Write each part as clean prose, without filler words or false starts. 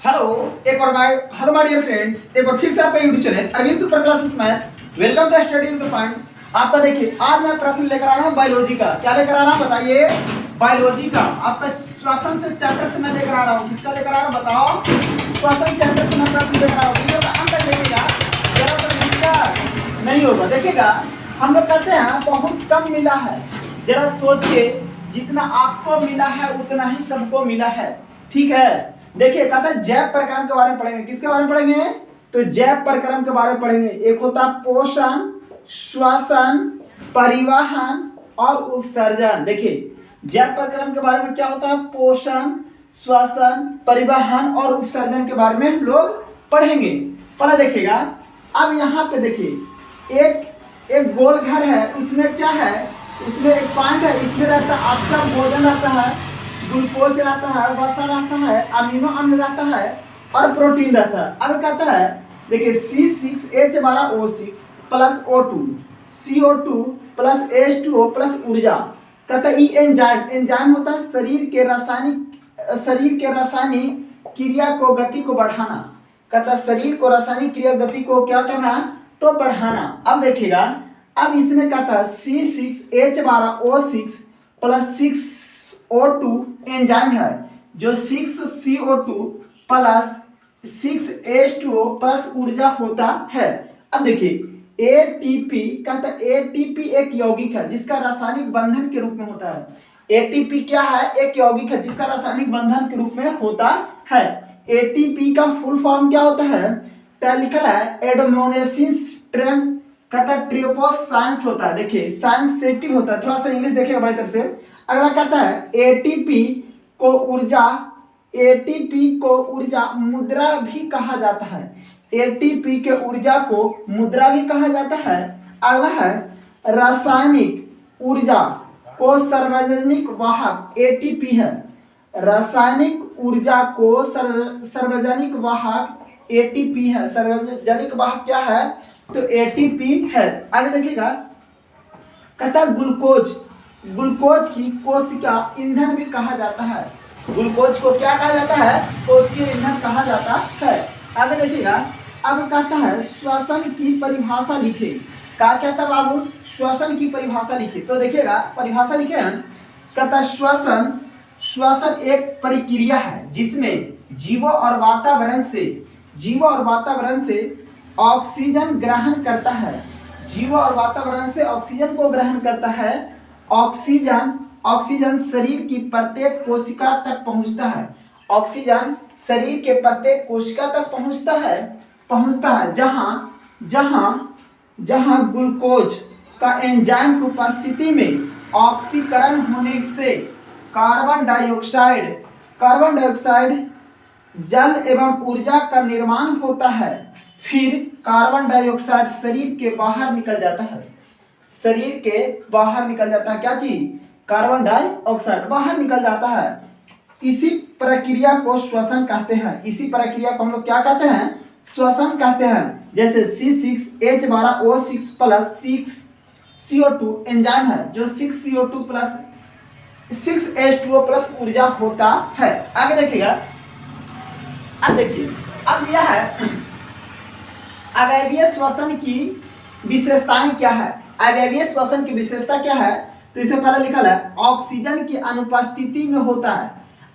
Hello hello my dear friends, एक बार फिर से आपका YouTube channel Arvind super classes में welcome to study with the point. आपका देखिए आज मैं प्रश्न लेकर आ रहा हूँ बायोलॉजी का। क्या लेकर आ रहा हूँ बताइए? बायोलॉजी का। आपका श्वसन से चैप्टर से मैं लेकर आ रहा हूँ। किसका लेकर आ रहा हूँ बताओ? श्वसन चैप्टर से मैं प्रश्न लेकर आ रहा हूँ। वीडियो का अंत तक देखिएगा, जरा तो मिलेगा नहीं होगा। देखिएगा, हम लोग कहते हैं बहुत कम मिला है। जरा सोचिए, जितना आपको मिला है उतना ही सबको मिला है। ठीक है, देखिए कहता है जैव प्रक्रम के बारे में पढ़ेंगे। किसके बारे में पढ़ेंगे? तो जैव प्रक्रम के बारे में पढ़ेंगे। एक होता है पोषण, श्वसन, परिवहन और उपसर्जन। देखिए जैव प्रक्रम के बारे में क्या होता है? पोषण, श्वसन, परिवहन और उपसर्जन के बारे में हम लोग पढ़ेंगे। पहले देखिएगा, अब यहाँ पे देखिए एक गोल घर है, उसमें क्या है? उसमें एक पॉइंट है, इसमें रहता है आपका भोजन रहता है, ग्लूकोज रहता है, वसा रहता है, अमीनो अम्ल रहता है और प्रोटीन रहता है। अब कहता है देखिए C6H12O6 plus O2 CO2 plus H2O plus ऊर्जा। कहता है एंजाइम होता है शरीर के रासायनिक क्रिया को गति को बढ़ाना। कहता है शरीर को रासायनिक क्रिया गति को क्या करना? तो बढ़ाना। अब देखिएगा, अब इसमें कहता है C6H12O6 प्लस 6O2 एंजाइम है, जो 6CO2 प्लस 6H2O प्लस ऊर्जा होता है। अब देखिए ATP, कहता है ATP एक यौगिक है जिसका रासायनिक बंधन के रूप में होता है। ATP क्या है? एक यौगिक है जिसका रासायनिक बंधन के रूप में होता है। ATP का फुल फॉर्म क्या होता है? लिखा है एडेनोसिन ट्रिप्टोफान होता है। देखिए सेंसिटिव होता है, थोड़ा सा इंग्लिश देखिएगा बड़ी तरह से। अगला कहता है ATP को ऊर्जा मुद्रा भी कहा जाता है। ATP के ऊर्जा को मुद्रा भी कहा जाता है। अगला है रासायनिक ऊर्जा को सार्वजनिक वाहक ATP है। रासायनिक ऊर्जा को सार्वजनिक वाहक ATP है। सार्वजनिक वाहक क्या है? तो ATP है। आगे देखिएगा, कहता है ग्लूकोज की कोशिका ईंधन भी कहा जाता है। ग्लूकोज को क्या कहा जाता है? कोशिकीय ईंधन कहा जाता है। आगे देखिएगा, अब कहता है श्वसन की परिभाषा लिखे। क्या कहता है बाबू? श्वसन की परिभाषा लिखे। तो देखिएगा परिभाषा लिखे हैं। कहता है श्वसन एक प्रक्रिया है जिसमें जीवों और वातावरण से ऑक्सीजन ग्रहण करता है। जीवों और वातावरण से ऑक्सीजन को ग्रहण करता है। ऑक्सीजन शरीर की प्रत्येक कोशिका तक पहुंचता है। ऑक्सीजन शरीर के प्रत्येक कोशिका तक पहुंचता है जहां ग्लूकोज का एंजाइम की उपस्थिति में ऑक्सीकरण होने से कार्बन डाइऑक्साइड जल एवं ऊर्जा का निर्माण होता है। फिर कार्बन डाइऑक्साइड शरीर के बाहर निकल जाता है। क्या चीज? कार्बन डाइऑक्साइड बाहर निकल जाता है। इसी प्रक्रिया को श्वसन कहते हैं। इसी प्रक्रिया को हम लोग क्या कहते हैं? श्वसन कहते हैं। जैसे C6H12O6 प्लस 6CO2 एंजाइम है, जो 6CO2 प्लस 6H2O प्लस ऊर्जा होता है। आगे देखिएगा, अब देखिए, अब यह है अवयवीय श्वसन की विशेषताएं क्या है? अवयवीय श्वसन की विशेषता क्या है? तो इसे पहले लिखा है ऑक्सीजन की अनुपस्थिति में होता है।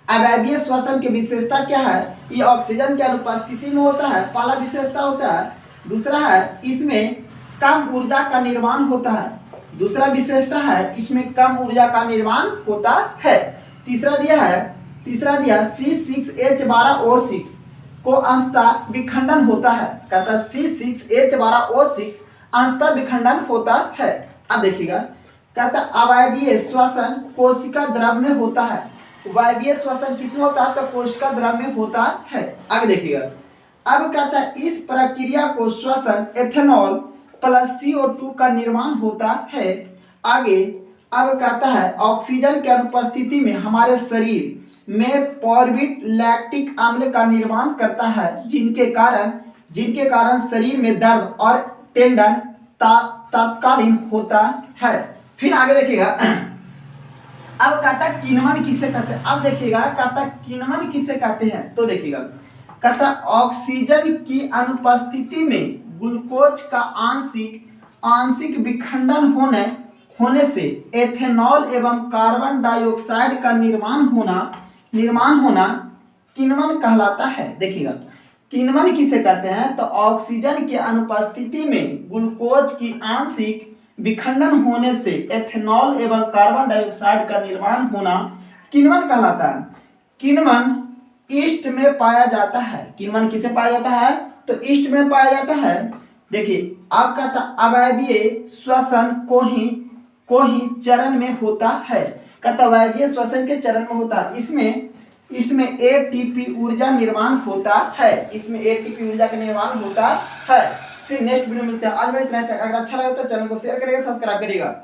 अवयवीय श्वसन की विशेषता क्या है? ये ऑक्सीजन की अनुपस्थिति में होता है, पहला विशेषता होता है। दूसरा है इसमें कम ऊर्जा का निर्माण होता है। दूसरा विशेषता है इसमें कम ऊर्जा का निर्माण होता है। तीसरा दिया C6H12O6 को अंशतः विखंडन होता है। कहता है C6H12O6 अंशतः विखंडन होता है। अब देखिएगा, कहता है अवायवीय श्वसन कोशिका द्रव में होता है। वायवीय श्वसन किसमें होता है? तो कोशिका द्रव में होता है। आगे देखिएगा, अब कहता है इस प्रक्रिया को श्वसन एथेनॉल प्लस CO2 का निर्माण होता है। आगे अब कहता है ऑक्सीजन की अनुपस्थिति में हमारे शरीर में पॉर्बिट लैक्टिक अम्ल का निर्माण करता है, जिनके कारण शरीर में दर्द और टेंडन तात्कालीन होता है। फिर आगे देखिएगा, अब कहता है किण्वन किसे कहते हैं? अब देखिएगा कहता है किण्वन किसे कहते हैं? तो देखिएगा कहता ऑक्सीजन की अनुपस्थिति में ग्लूकोज का आंशिक विखंडन होने से एथेनॉल एवं कार्बन डाइऑक्साइड का निर्माण होना किण्वन कहलाता है। देखिएगा, किण्वन किसे कहते हैं? तो ऑक्सीजन की अनुपस्थिति में ग्लूकोज की आंशिक विखंडन होने से एथेनॉल एवं कार्बन डाइऑक्साइड का निर्माण होना किण्वन कहलाता है। किण्वन ईस्ट में पाया जाता है। किण्वन किसे पाया जाता है? तो ईस्ट में पाया जाता है। देखिए, आपका अवायवीय श्वसन को ही चरण में होता है। कहता अवायवीय श्वसन के चरण में होता है। इसमें एटीपी ऊर्जा निर्माण होता है। इसमें एटीपी ऊर्जा का निर्माण होता है। फिर नेक्स्ट वीडियो मिलते हैं। आज मैं इतना ही। अगर अच्छा लगा तो चैनल को शेयर करिएगा, सब्सक्राइब करिएगा।